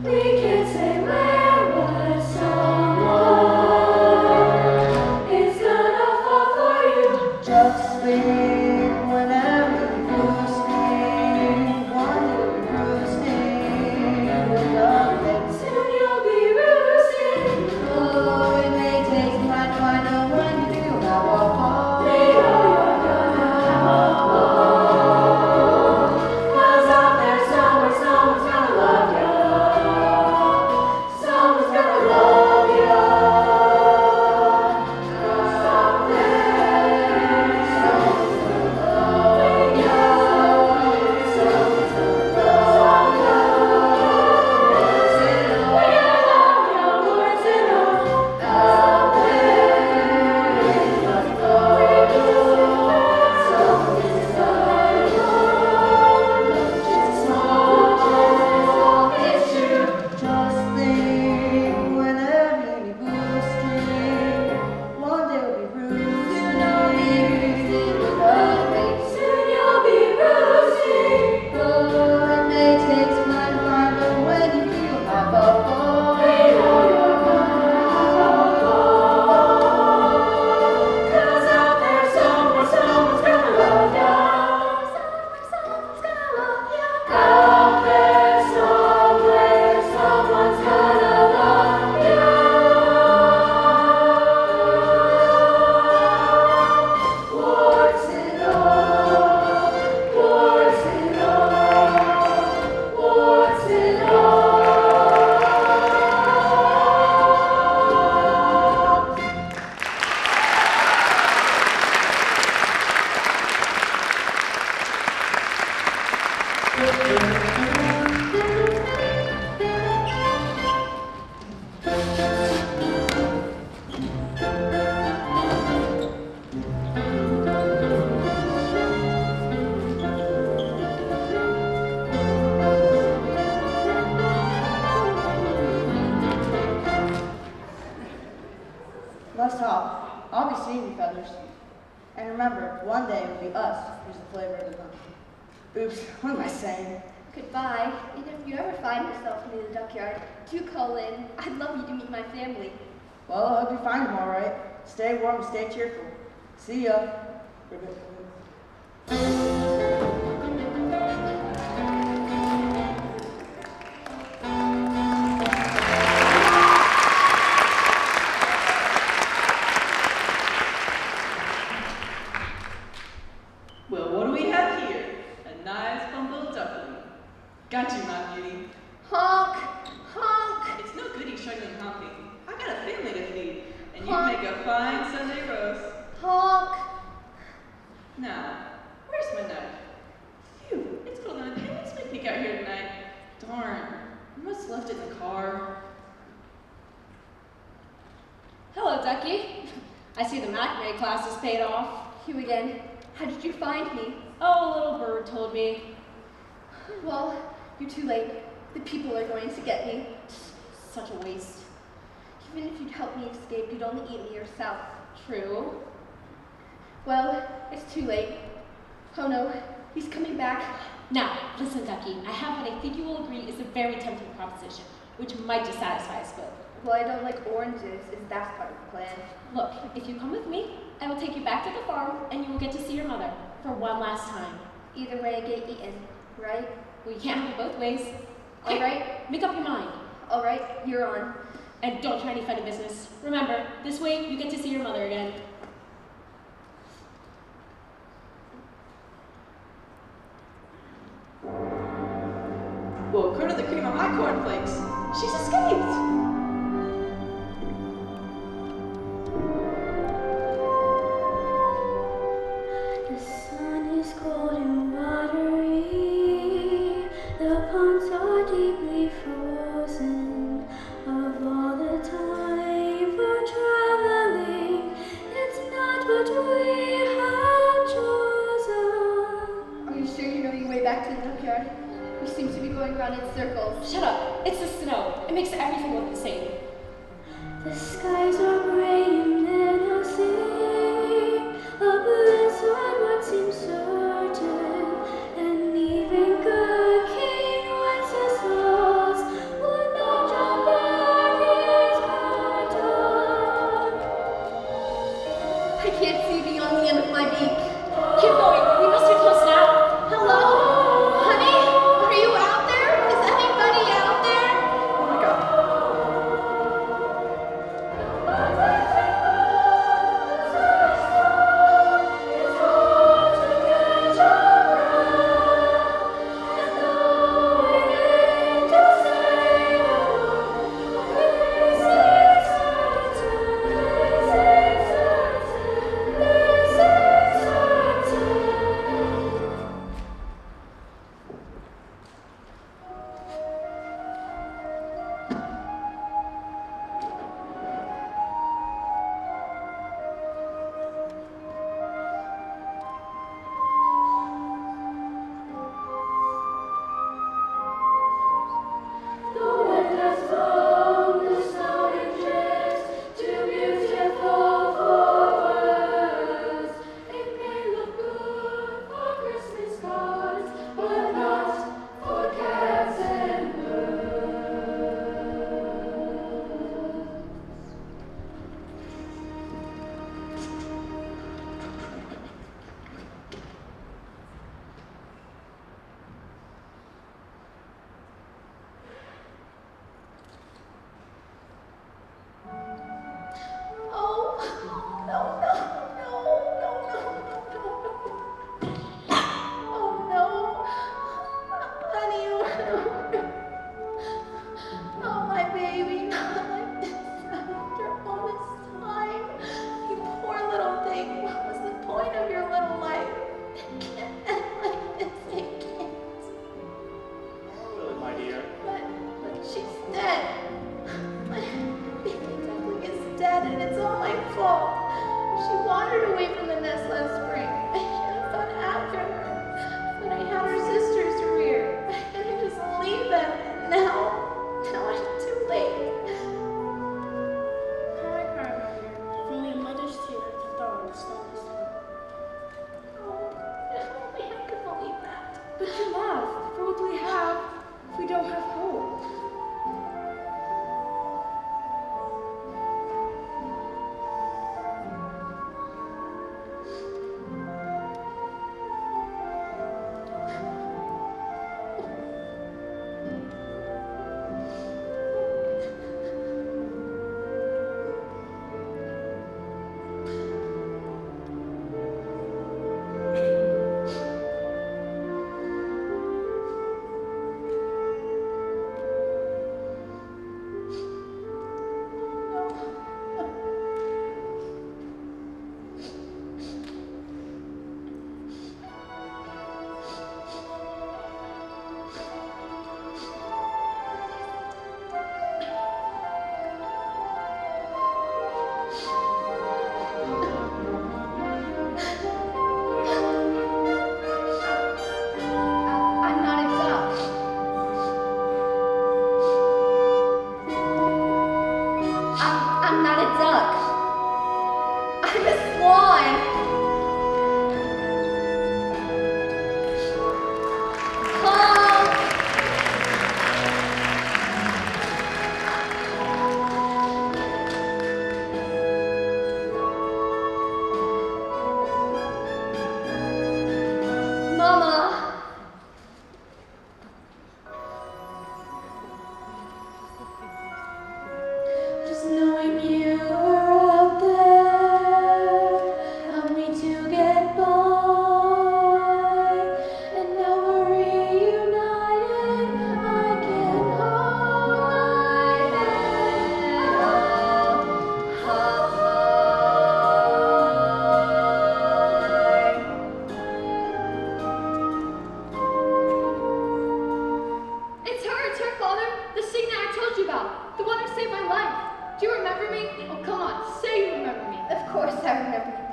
we can't say where, but someone is gonna fall for you. Just think whenever you roosting, one you'll be roosting with nothing. Soon you'll be roosting. Oh, it may take some time to find out when you do have a ball. They know you're gonna have a ball. 'Cause out there somewhere someone's gonna love ya. Someone's gonna love ya. 'Cause out there someone's gonna love ya. Someone's gonna love ya. We're gonna love ya, words and all. Out there in the dark, someone's gonna love ya. It's small, it's true. Just think whenever you roosting, one day we'll be roosting with nothing. Soon you'll be roosting. Oh, it may take some time to find out when you do have a ball. They know you're gonna have a ball. 'Cause out there somewhere someone's gonna love ya. Someone's gonna love ya. Out there somewhere someone's gonna love ya. Warts and all, warts and all, warts and all. one day it'll be us who's the flavor of the month. Oops, what am I saying? Goodbye, and if you ever find yourself near the duckyard, do call in. I'd love you to meet my family. Well, I hope you find them all right. Stay warm and stay cheerful. See ya. Well, what do we have here? A nice plump little duckling. Got you, my beauty. Honk! Honk! It's no good you struggling honking. I got a family to feed, and you Honk. make a fine Sunday roast. Honk! Now, where's my knife? Phew, it's cold on a penguin's picnic out here tonight. Darn, I must have left it in the car. Hello, Ducky. I see the matinee class is paid off. You again. How did you find me? Oh, a little bird told me. Well, you're too late. The people are going to get me. Such a waste. Even if you'd help me escape, you'd only eat me yourself. True. Well, it's too late. Oh no, he's coming back. Now, listen, Ducky. I have what I think you will agree is a very tempting proposition, which might just satisfy us both. Well, I don't like oranges, and that's part of the plan. Look, if you come with me, I will take you back to the farm, and you will get to see your mother for one last time. Either way, I get eaten, right? We can't have it both ways. All Quick, right. make up your mind. All right, you're on. And don't try any funny business. Remember, this way you get to see your mother again. Well, go to the cream of my cornflakes. She's escaped. The sun is cold and watery. The ponds are deeply frozen. Of all the time for traveling, it's not what we have chosen. Are you sure you know your way back to the duckyard? We seem to be going around in circles. Shut up. It's the snow. It makes everything look the same. The skies are gray and menacing. A blizzard would seem certain, and even good King Wenceslas would not draw back his curtain. I can't see beyond the end of my beak. Keep going. We must be close now. Hello? Honey? Are you out there? Is anybody out there? Oh my god.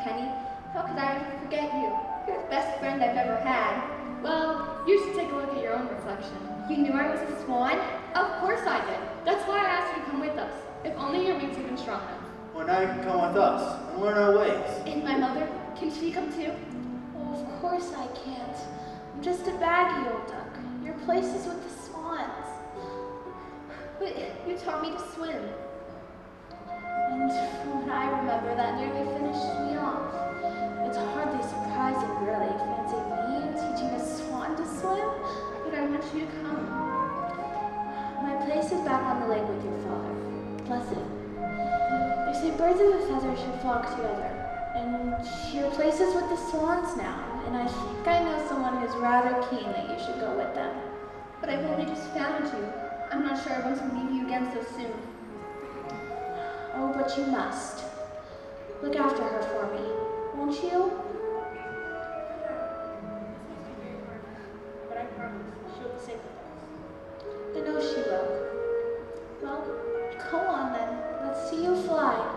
Penny. How could I ever forget you? You're the best friend I've ever had. Well, you should take a look at your own reflection. You knew I was a swan? Of course I did. That's why I asked you to come with us. If only your wings had been strong enough. Well, now you can come with us and learn our ways. And my mother, can she come too? Oh, of course I can't. I'm just a baggy old duck. Your place is with the swans. But you taught me to swim. And from what I remember, that nearly finished me off. It's hardly surprising, really. Fancy me teaching a swan to swim? But I want you to come. My place is back on the lake with your father. Bless it. They say birds of a feather should flock together. And your place is with the swans now. And I think I know someone who's rather keen that you should go with them. But I've only just found you. I'm not sure I want to leave you again so soon. Oh, but you must. Look after her for me, won't you? But I promise, she'll be safe with us. I know she will. Well, go on then. Let's see you fly.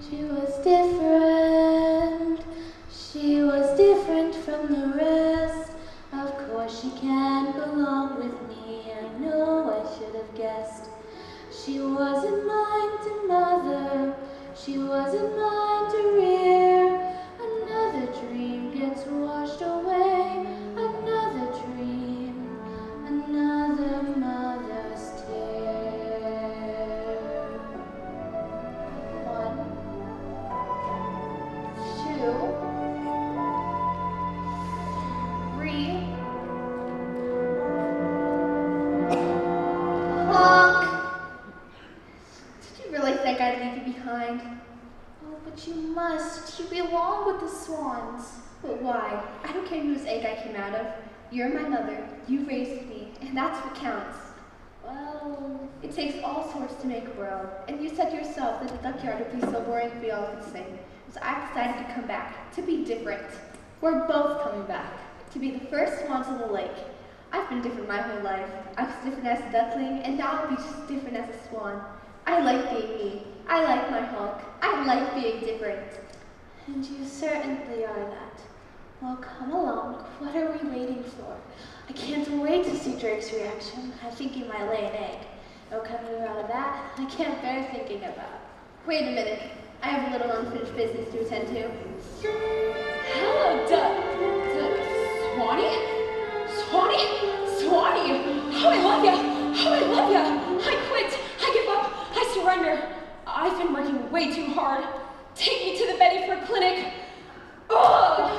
She was different. She was different from the rest. Of course she can't belong with me. I know I should have guessed. She wasn't mine to mother. She wasn't mine to rear. Another dream gets washed away. Another dream. Another mother's tear. 1, 2, 3. Honk! Did you really think I'd leave you behind? Oh, but you must. You belong with the swans. But why? I don't care whose egg I came out of. You're my mother. You raised me, and that's what counts. Well, It takes all sorts to make a world, and you said yourself that the duckyard would be so boring if we all could sing. So I decided to come back, to be different. We're both coming back, to be the first swans on the lake. I've been different my whole life. I was different as a duckling, and now I'll be just different as a swan. I like being me. I like my Honk. I like being different. and you certainly are that. Well, come along. What are we waiting for? I can't wait to see Drake's reaction. I think he might lay an egg. No coming out of that, I can't bear thinking about. Wait a minute. I have a little unfinished business to attend to. Hello, Swanee? Swanee! Oh, I love ya! I quit! I give up! I surrender! I've been working way too hard. Take me to the Bettyford Clinic! Ugh!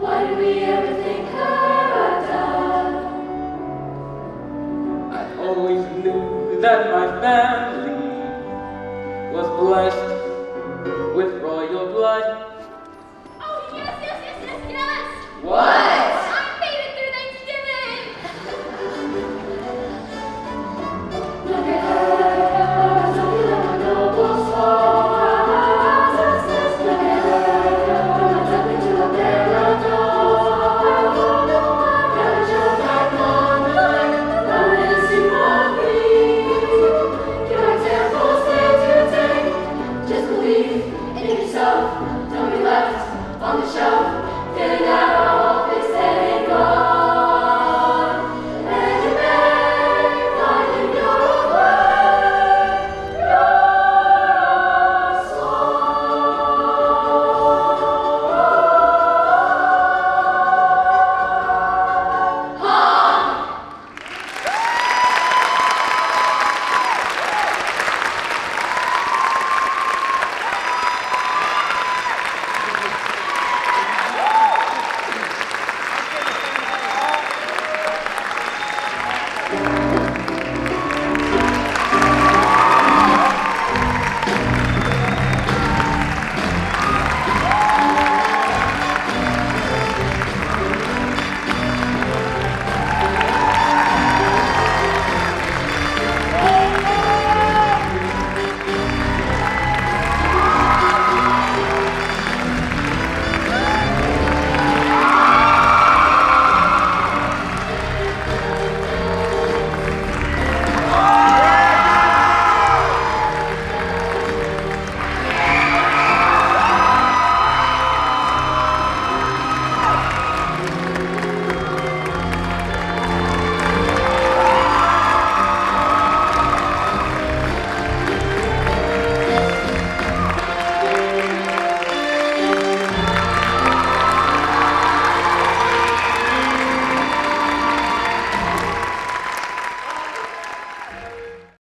Why do we ever think her a was blessed